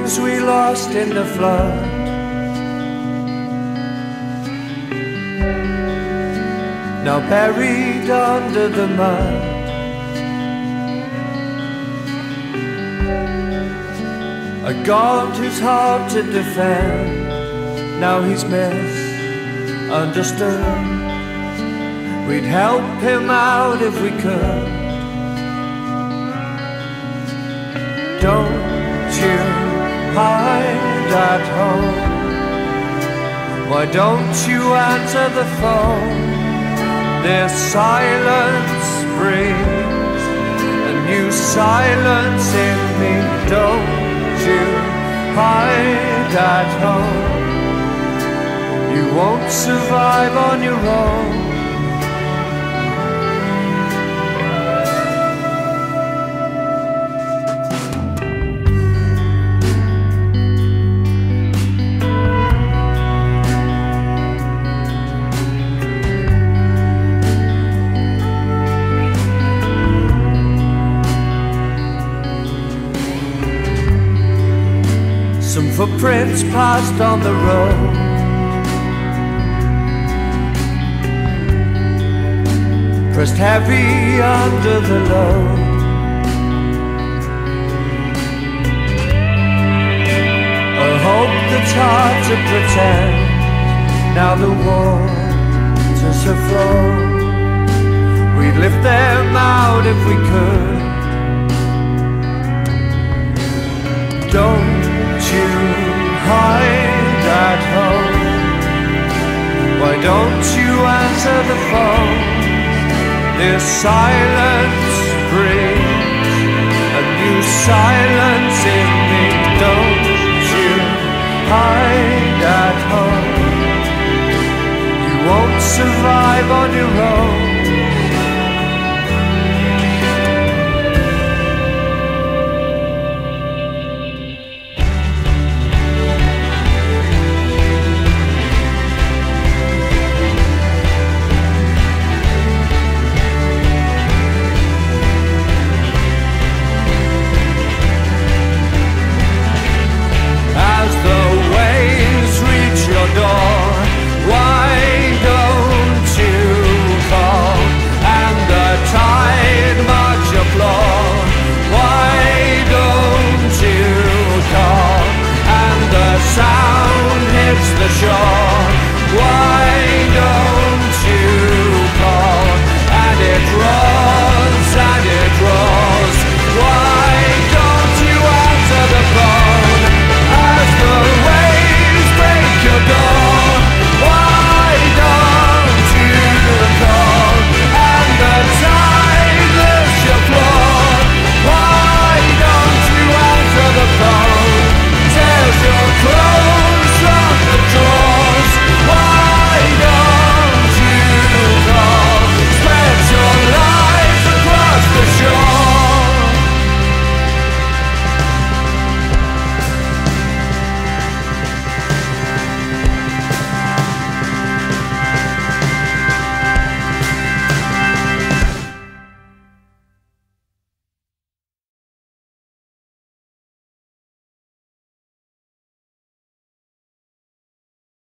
things we lost in the flood. Now buried under the mud. A God who's hard to defend. Now he's misunderstood. We'd help him out if we could. Don't you hide at home? Why don't you answer the phone? This silence brings a new silence in me. Don't you hide at home? You won't survive on your own. Some footprints passed on the road. Pressed heavy under the load. A hope that's hard to pretend. Now the waters are flowed. We'd lift them out if we could. Don't you hide at home? Why don't you answer the phone? This silence brings a new silence in